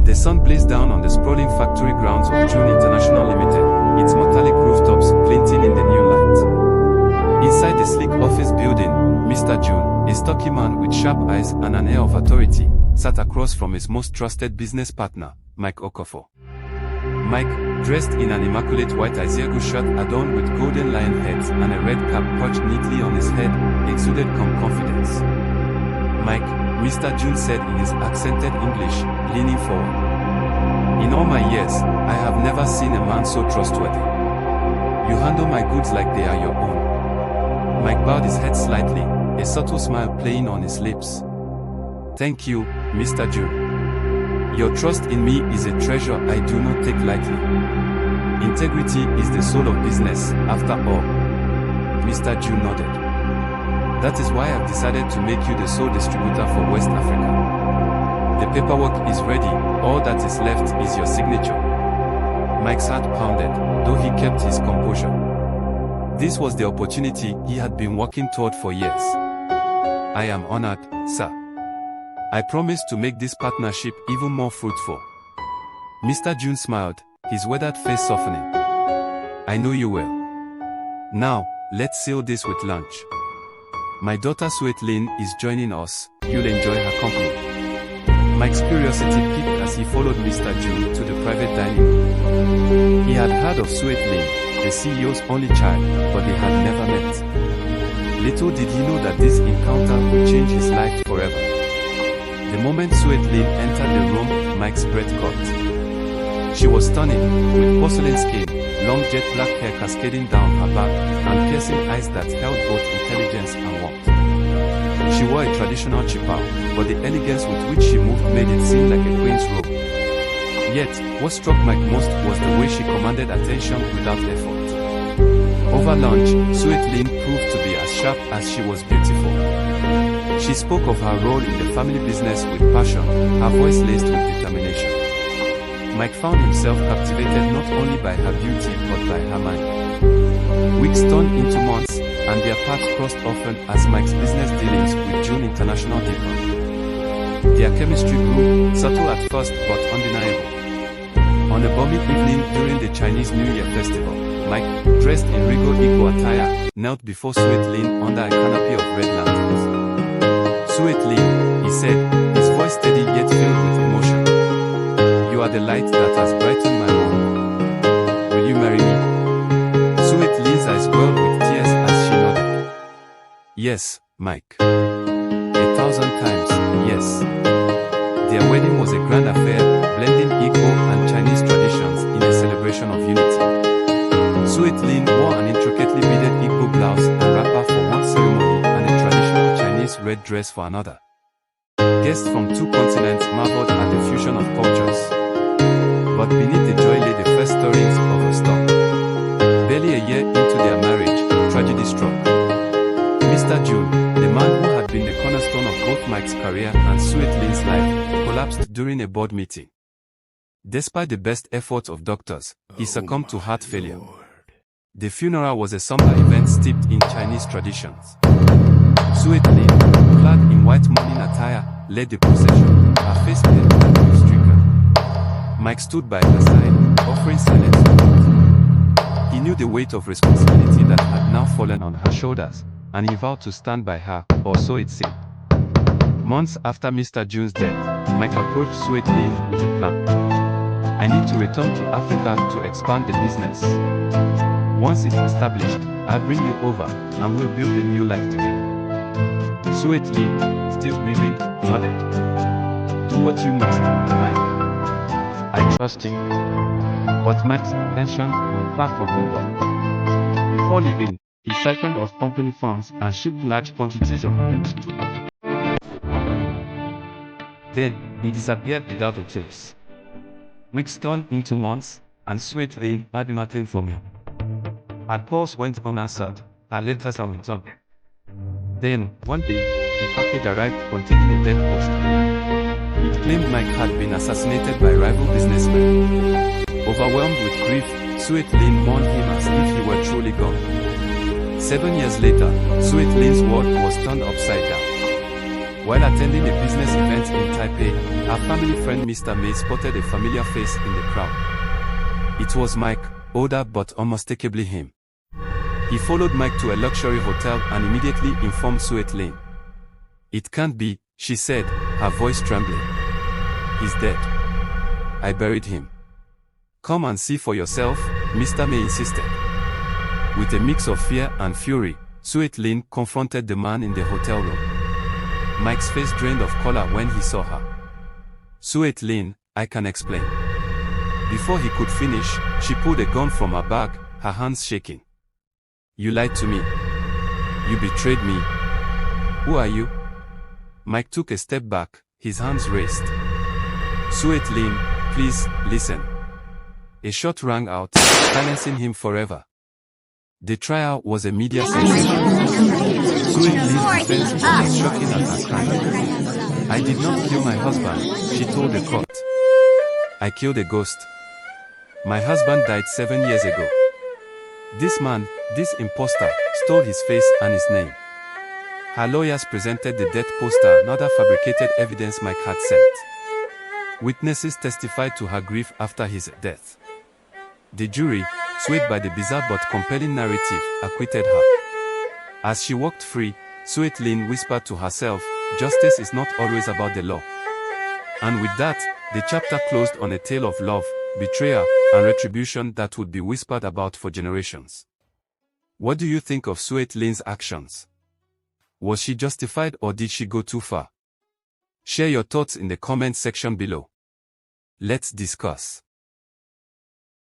The sun blazed down on the sprawling factory grounds of June International Limited, its metallic rooftops glinting in the new light. Inside the sleek office building, Mr. June, a stocky man with sharp eyes and an air of authority, sat across from his most trusted business partner, Mike Okafor. Mike, dressed in an immaculate white Isiergo shirt adorned with golden lion heads and a red cap perched neatly on his head, exuded confidence. Mike, Mr. June said in his accented English, leaning forward. In all my years, I have never seen a man so trustworthy. You handle my goods like they are your own. Mike bowed his head slightly, a subtle smile playing on his lips. Thank you, Mr. June. Your trust in me is a treasure I do not take lightly. Integrity is the soul of business, after all. Mr. June nodded. That is why I've decided to make you the sole distributor for West Africa. The paperwork is ready, all that is left is your signature. Mike's heart pounded, though he kept his composure. This was the opportunity he had been working toward for years. I am honored, sir. I promise to make this partnership even more fruitful. Mr. June smiled, his weathered face softening. I know you will. Now, let's seal this with lunch. My daughter Sweet Lynn is joining us, you'll enjoy her company. Mike's curiosity piqued as he followed Mr. June to the private dining room. He had heard of Sweet Lynn, the CEO's only child, but they had never met. Little did he know that this encounter would change his life forever. The moment Sweet Lynn entered the room, Mike's breath caught. She was stunning, with porcelain skin, long jet black hair cascading down her back, and piercing eyes that held both intelligence and warmth. She wore a traditional chippa, but the elegance with which she moved made it seem like a queen's robe. Yet, what struck Mike most was the way she commanded attention without effort. Over lunch, Sweet Lynn proved to be as sharp as she was beautiful. She spoke of her role in the family business with passion, her voice laced with determination. Mike found himself captivated not only by her beauty but by her mind. Weeks turned into months, and their paths crossed often as Mike's business dealings with June International deepened. Their chemistry grew, subtle at first but undeniable. On a balmy evening during the Chinese New Year festival, Mike, dressed in regal Igbo attire, knelt before Sweet Lynn under a canopy of red lanterns. Sweet Lynn, he said, his voice steady yet filled with emotion. You are the light that has brightened my world. Will you marry me? Sweet Lynn's eyes welled with tears as she nodded. Yes, Mike. 1,000 times, yes. Their wedding was a grand affair, blending Igbo and Chinese traditions in a celebration of unity. Sweet Lynn wore an intricately beaded Igbo blouse and wrapper for one ceremony and a traditional Chinese red dress for another. Guests from two continents marveled at the fusion of cultures. But beneath the joy lay the first stirrings of a storm. Barely a year into their marriage, tragedy struck. Mr. June, the man who had been the cornerstone of both Mike's career and Sweet Lynn's life, collapsed during a board meeting. Despite the best efforts of doctors, he succumbed to heart failure. The funeral was a somber event steeped in Chinese traditions. Sweet Lynn, clad in white mourning attire, led the procession, her face pale and grief-stricken. Mike stood by her side, offering silent support. He knew the weight of responsibility that had now fallen on her shoulders, and he vowed to stand by her, or so it seemed. Months after Mr. June's death, Mike approached Sweet Lynn with a plan. I need to return to Africa to expand the business. Once it's established, I'll bring you over, and we'll build a new life together. Sweet Lynn, still breathing, nodded. Do what you must, Mike. I trust you. But Mike's attention was far from over. Before leaving, he siphoned off company funds and shipped large quantities of them to Africa. Then, he disappeared without a trace. Weeks turned into months, and Sweet Lynn had nothing from him. Her calls went unanswered, her letters unreturned. Then, one day, a package arrived containing a dead post. It claimed Mike had been assassinated by rival businessmen. Overwhelmed with grief, Sweet Lynn mourned him as if he were truly gone. 7 years later, Sweet Lynn's world was turned upside down. While attending a business event in Taipei, our family friend Mr. May spotted a familiar face in the crowd. It was Mike, older but unmistakably him. He followed Mike to a luxury hotel and immediately informed Suet Lin. "It can't be," she said, her voice trembling. "He's dead. I buried him." "Come and see for yourself," Mr. May insisted. With a mix of fear and fury, Suet Lin confronted the man in the hotel room. Mike's face drained of color when he saw her. "Suet Lin, I can explain." Before he could finish, she pulled a gun from her bag, her hands shaking. "You lied to me. You betrayed me. Who are you?" Mike took a step back, his hands raised. "Suet Lin, please, listen." A shot rang out, silencing him forever. The trial was a media sensation. Suet Lin's defense was as shocking as her crime. "I did not kill my husband," she told the court. "I killed a ghost. My husband died 7 years ago. This man, this imposter, stole his face and his name." Her lawyers presented the death poster and other fabricated evidence Mike had sent. Witnesses testified to her grief after his death. The jury, swayed by the bizarre but compelling narrative, acquitted her. As she walked free, Suet Lin whispered to herself, "Justice is not always about the law." And with that, the chapter closed on a tale of love, betrayal, and retribution that would be whispered about for generations. What do you think of Suet Lin's actions? Was she justified or did she go too far? Share your thoughts in the comment section below. Let's discuss.